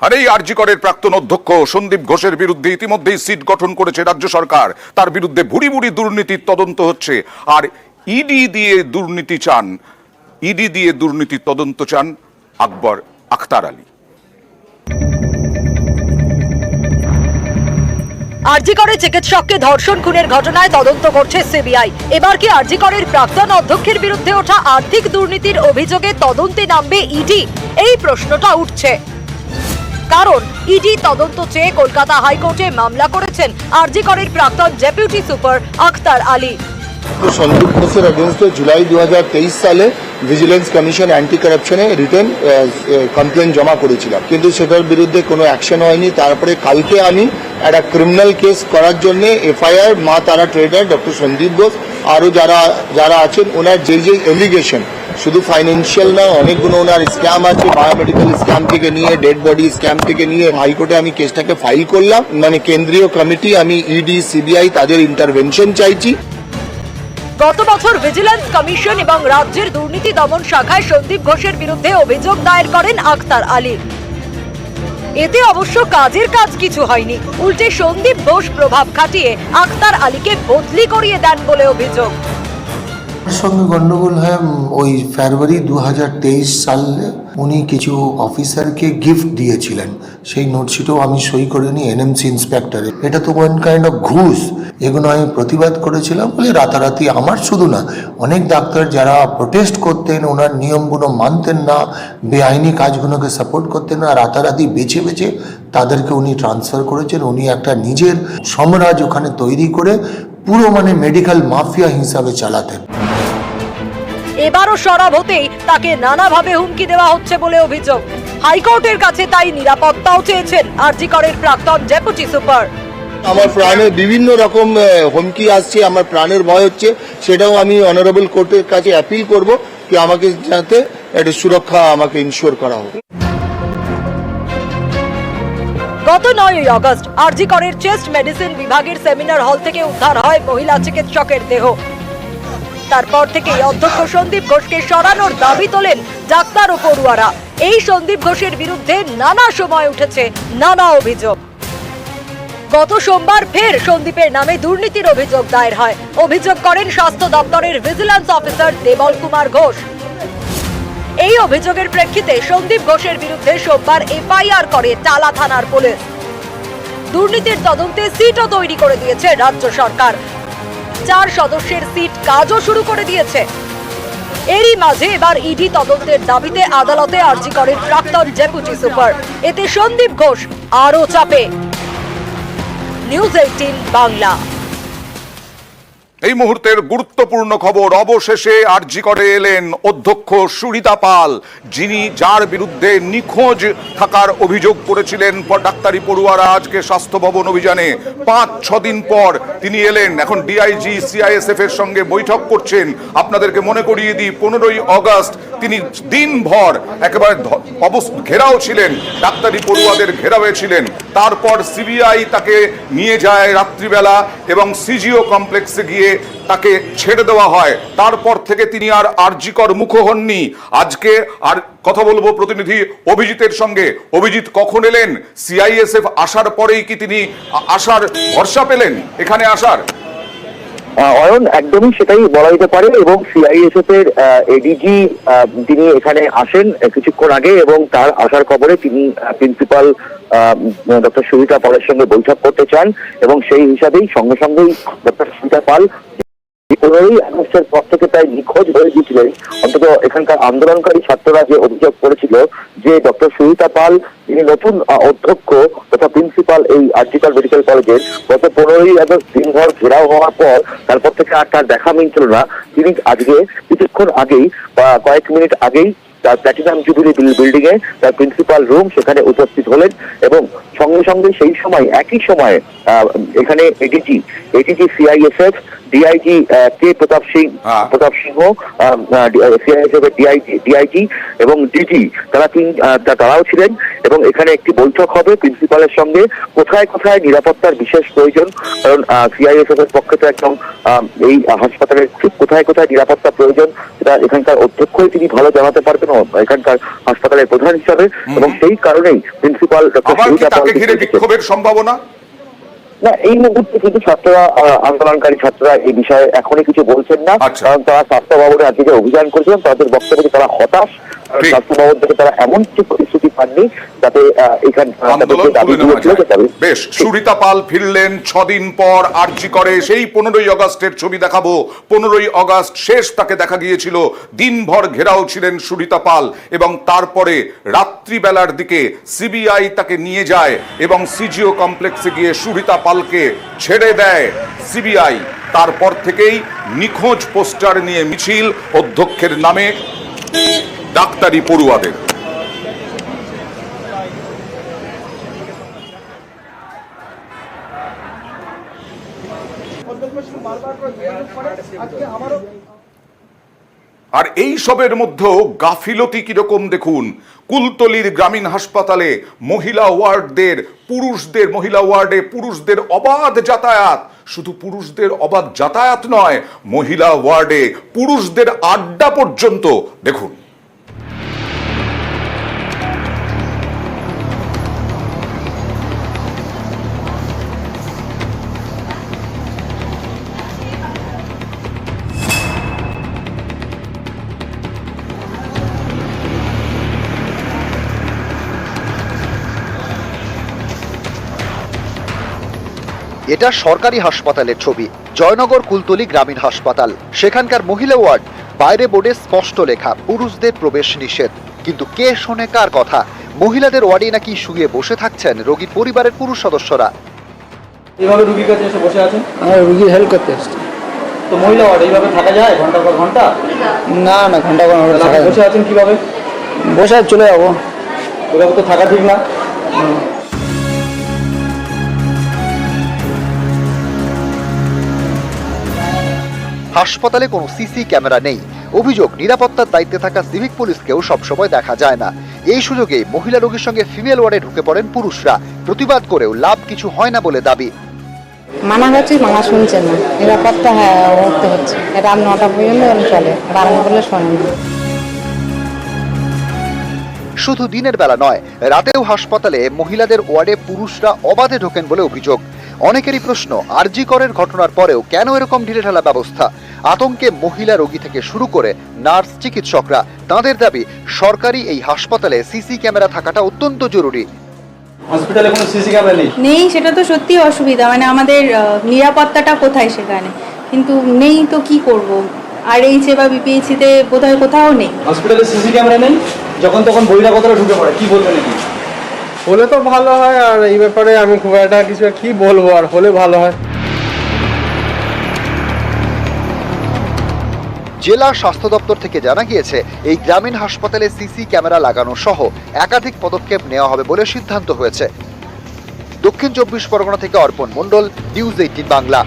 আর এই আরজি করের প্রাক্তন অধ্যক্ষ সন্দীপ ঘোষের বিরুদ্ধে ইতিমধ্যেই সিট গঠন করেছে রাজ্য সরকার। তার বিরুদ্ধে ভুরি ভুরি দুর্নীতির তদন্ত হচ্ছে। আর ইডি দিয়ে দুর্নীতির তদন্ত চান আখতার আলী। আরজি করে চিকিৎসককে ধর্ষণ খুনের ঘটনায় তদন্ত করছে সিবিআই। এবার কি আরজি করের প্রাক্তন অধ্যক্ষের বিরুদ্ধে ওঠা আর্থিক দুর্নীতির অভিযোগে তদন্তে নামবে ইডি? এই প্রশ্নটা উঠছে, কারণ ইডি তদন্ত চেয়ে কলকাতা হাইকোর্টে মামলা করেছেন আরজি করের প্রাক্তন ডেপুটি সুপার আখতার আলী। সন্দীপ ঘোষের এগেনস্টে জুলাই 2023 সালে ভিজিলেন্স কমিশন অ্যান্টি কারাপশনে রিটেন কমপ্লেন জমা করেছিলাম, কিন্তু সেটার বিরুদ্ধে কোনো অ্যাকশন হয়নি। তারপরে কালকে আমি একটা ক্রিমিনাল কেস করার জন্য এফআইআর মা তারা ট্রেডার ডক্টর সন্দীপ ঘোষ আরও যারা আছেন ওনার যে এলিগেশন, শুধু ফাইন্যান্সিয়াল না, অনেকগুলো ওনার স্ক্যাম আছে, বায়োমেডিক্যাল স্ক্যাম থেকে নিয়ে ডেড বডি স্ক্যাম থেকে নিয়ে হাইকোর্টে আমি কেসটাকে ফাইল করলাম। মানে কেন্দ্রীয় কমিটি, আমি ইডি সিবিআই তাদের ইন্টারভেনশন চাইছি। গত বছর ভিজিলেন্স কমিশন এবং রাজ্যের দুর্নীতি দমন শাখায় সন্দীপ ঘোষের বিরুদ্ধে অভিযোগ দায়ের করেন আখতার আলী। এতে অবশ্য কাজের কাজ কিছু হয়নি, উল্টে সন্দীপ ঘোষ প্রভাব খাটিয়ে আখতার আলীকে বদলি করিয়ে দেন বলে অভিযোগ। সঙ্গে গন্ডগোল হয় ওই ফেব্রুয়ারি 2023 সালে উনি কিছু অফিসারকে গিফট দিয়েছিলেন, সেই নোটশিটও আমি সই করে নিই এনএমসি ইন্সপেক্টরে। এটা তো ওয়ান কাইন্ড অফ ঘুষ। এগুলো আমি প্রতিবাদ করেছিলাম বলে রাতারাতি আমার শুধু না, অনেক ডাক্তার যারা প্রোটেস্ট করতেন, ওনার নিয়মগুলো মানতেন না, বেআইনি কাজগুলোকে সাপোর্ট করতেন না, রাতারাতি বেছে বেছে তাদেরকে উনি ট্রান্সফার করেছেন। উনি একটা নিজের সাম্রাজ্য ওখানে তৈরি করে পুরো মেডিকেল মাফিয়া হিসাবে চালাতেন। এবারও সরব হতেই তাকে নানাভাবে হুমকি দেওয়া হচ্ছে বলে অভিযোগ। হাইকোর্টের কাছে তাই নিরাপত্তাও চেয়েছেন আরজি করের প্রাক্তন ডেপুটি সুপার। আমার প্রাণে বিভিন্ন রকম হুমকি আসছে, আমার প্রাণের ভয় হচ্ছে। সেটাও আমি অনারেবল কোর্টের কাছে অ্যাপিল করব কি আমাকে যাতে একটা সুরক্ষা আমাকে ইনশিওর করা হোক। গত 9 আগস্ট আরজি করের চেস্ট মেডিসিন বিভাগের সেমিনার হল থেকে উদ্ধার হয় মহিলা চিকিৎসকের দেহ। তারপর থেকেই অধ্যক্ষ সন্দীপ ঘোষকে সরানোর দাবি তোলেন ডাক্তার ও পড়ুয়ারা। এই সন্দীপ ঘোষের বিরুদ্ধে নানা সময় উঠেছে নানা অভিযোগ। গত সোমবার ফের সন্দীপের নামে দুর্নীতির অভিযোগ দায়ের হয়। অভিযোগ করেন স্বাস্থ্য দপ্তরের ভিজিলেন্স অফিসার দেবল কুমার ঘোষ। এই অভিযোগের প্রেক্ষিতে সন্দীপ ঘোষের বিরুদ্ধে সোমবার এফআইআর করে টালা থানার পুলিশ। দুর্নীতির তদন্তে সিটও তৈরি করে দিয়েছে রাজ্য সরকার। 4 সদস্যের সিট কাজও শুরু করে দিয়েছে। এরই মাঝে এবার ইডি তদন্তের দাবিতে আদালতে আরজি করেন প্রাক্তন ডেপুটি সুপার। এতে সন্দীপ ঘোষ আরও চাপে। নিউজ 18 বাংলা। এই মুহূর্তের গুরুত্বপূর্ণ খবর, অবশেষে আরজি করে এলেন অধ্যক্ষ সুরিতা পাল, যার বিরুদ্ধে নিখোঁজ থাকার অভিযোগ করেছিলেন ডাক্তারি পড়ুয়ারা। আজকে স্বাস্থ্য ভবন অভিযানে 5-6 দিন পর তিনি এলেন। এখন ডিআইজি সিআইএসএফ এর সঙ্গে বৈঠক করছেন। আপনাদেরকে মনে করিয়ে দিই, 15ই আগস্ট তিনি দিনভর একেবারে ঘেরাও ছিলেন, ডাক্তারি পড়ুয়াদের ঘেরাওয়ে ছিলেন। তারপর সিবিআই তাকে নিয়ে যায় রাত্রিবেলা এবং সিজিও কমপ্লেক্সে গিয়ে তাকে ছেড়ে দেওয়া হয়। তারপর থেকে তিনি আর আরজিকর মুখ হননি। আজকে আর কথা বলবো প্রতিনিধি অভিজিতের সঙ্গে। অভিজিৎ, কখন এলেন? সিআইএসএফ আসার পরেই কি তিনি আসার ভরসা পেলেন এখানে আসার? অয়ন, একদমই সেটাই বলা যেতে পারে। এবং সিআইএসএফ এর এডিজি তিনি এখানে আসেন কিছুক্ষণ আগে এবং তার আসার খবরে তিনি প্রিন্সিপাল ডক্টর সুরিতা পালের সঙ্গে বৈঠক করতে চান এবং সেই হিসাবেই সঙ্গে সঙ্গেই ডক্টর সুরিতা পাল 15ই আগস্টের পর থেকে প্রায় নিখোঁজ হয়ে গিয়েছিলেন। অন্তত এখানকার আন্দোলনকারী ছাত্ররা যে অভিযোগ করেছিল যে ডক্টর সুরিতা পাল তিনি নতুন অধ্যক্ষ তথা প্রিন্সিপাল এই আরজিকর মেডিকেল কলেজের, গত 15ই আগস্ট দিনভর ঘেরাও হওয়ার পর তারপর থেকে আর তার দেখা মিলছিল না। তিনি আজকে কিছুক্ষণ আগেই বা কয়েক মিনিট আগেই তার প্ল্যাটিনাম জুবিলি বিল্ডিং এ তার প্রিন্সিপাল রুম সেখানে উপস্থিত হলেন এবং সঙ্গে সঙ্গে সেই সময় একই সময়ে এখানে এডিজি সিআইএসএফ ডিআইজি কে প্রতাপ সিংহ সিআইএসএফ এর ডিআইজি এবং ডিজি তারাও ছিলেন। এবং এখানে একটি বৈঠক হবে প্রিন্সিপালের সঙ্গে কোথায় কোথায় নিরাপত্তার বিশেষ প্রয়োজন, কারণ সিআইএসএফ এর পক্ষে তো একদম এই হাসপাতালের ঠিক কোথায় কোথায় নিরাপত্তা প্রয়োজন সেটা এখানকার অধ্যক্ষই তিনি ভালো জানাতে পারবেন এখানকার হাসপাতালের প্রধান হিসাবে। এবং সেই কারণেই প্রিন্সিপাল বিক্ষোভের সম্ভাবনা না, এই মুহূর্তে কিন্তু ছাত্ররা, আন্দোলনকারী ছাত্ররা এই বিষয়ে এখনই কিছু বলছেন না, কারণ তারা স্বাস্থ্য ভবনে আজকে যে অভিযান করেছিলেন তাদের বক্তব্যে তারা হতাশ। স্বাস্থ্য ভবন থেকে তারা এমন কিছু প্রতিশ্রুতি পাননি যাতে এখানে বেশ। সুরিতা পাল ফিরলেন 6 দিন পর আরজি করে। সেই 15ই আগস্টের ছবি দেখাবো। 15ই আগস্ট শেষ তাকে দেখা গিয়েছিল, দিনভর ঘেরাও ছিলেন সুরিতা পাল এবং তারপরে রাত্রিবেলার দিকে সিবিআই তাকে নিয়ে যায় এবং সিজিও কমপ্লেক্সে গিয়ে সুরিতা পালকে ছেড়ে দেয় সিবিআই। তারপর থেকেই নিখোঁজ পোস্টার নিয়ে মিছিল অধ্যক্ষের নামে ডাক্তারি পড়ুয়াদের। আর এই সবের মধ্যেও গাফিলতি কিরকম দেখুন। কুলতলির গ্রামীণ হাসপাতালে মহিলা ওয়ার্ডে পুরুষদের অবাধ যাতায়াত। শুধু পুরুষদের অবাধ যাতায়াত নয়, মহিলা ওয়ার্ডে পুরুষদের আড্ডা পর্যন্ত দেখুন। এটা সরকারি হাসপাতালের ছবি, জয়নগর কুলতলি গ্রামীণ হাসপাতাল। সেখানকার মহিলা ওয়ার্ড, বাইরে বোর্ডে স্পষ্ট লেখা পুরুষদের প্রবেশ নিষেধ। কিন্তু কে শোনে কার কথা? মহিলাদের ওয়ার্ডে নাকি শুয়ে বসে থাকছেন রোগীর পরিবারের পুরুষ সদস্যরা। এইভাবে রুগীর কাছে এসে বসে আছেন? রুগীর হেল্প করতে এসছি। তো মহিলা ওয়ার্ড এইভাবে থাকা যায় ঘন্টার পর ঘন্টা? না না, ঘন্টা পর ঘন্টা বসে আছেন কিভাবে? বসে চলে যাবো, এভাবে তো থাকা ঠিক না। হাসপাতালে কোনো সিসি ক্যামেরা নেই। অভিযোগ, নিরাপত্তার দায়িত্বে থাকা সিভিক পুলিশকেও সবসময় দেখা যায় না। এই সুযোগে মহিলা রোগীর সঙ্গে ফিমেল ওয়ার্ডে ঢুকে পড়েন পুরুষরা। প্রতিবাদ করেও লাভ কিছু হয় না বলে দাবি। মানা হচ্ছে, মানা শুনছেন না। নিরাপত্তা উঠতে হচ্ছে, রাত 9টা পর্যন্ত চলে, বারণ করলে শোনেন না। শুধু দিনের বেলা নয়, রাতেও হাসপাতালে মহিলাদের ওয়ার্ডে পুরুষরা অবাধে ঢোকেন বলে অভিযোগ। অনেকেরই প্রশ্ন, আরজি করের ঘটনার পরেও কেন এরকম ঢিলেঢালা ব্যবস্থা? আতঙ্কে মহিলা রোগী থেকে শুরু করে নার্স, চিকিৎসকরা। তাঁদের দাবি, সরকারি এই হাসপাতালে সিসি ক্যামেরা থাকাটা অত্যন্ত জরুরি। হসপিটালে কোনো সিসি ক্যামেরা নেই, সেটা তো সত্যি অসুবিধা। মানে আমাদের নিরাপত্তাটা কোথায় সেখানে? কিন্তু নেই তো কি করব? আর এইচে বা বিপিএইচিতে বোধহয় কোথাও নেই। হসপিটালে সিসি ক্যামেরা নেই, যখন তখন বহিরাগতরা ঢুকে পড়ে, কি বলবেন নাকি? হলে তো ভালো হয়, আর এই ব্যাপারে আমি খুব একটা কিছু কি বলবো, আর হলে ভালো হয়। জেলা স্বাস্থ্য দপ্তর থেকে জানা গিয়েছে, এই গ্রামীণ হাসপাতালে সিসি ক্যামেরা লাগানো সহ একাধিক পদক্ষেপ নেওয়া হবে বলে সিদ্ধান্ত হয়েছে। দক্ষিণ 24 পরগনা থেকে অর্পণ মণ্ডল, নিউজ 18 বাংলা।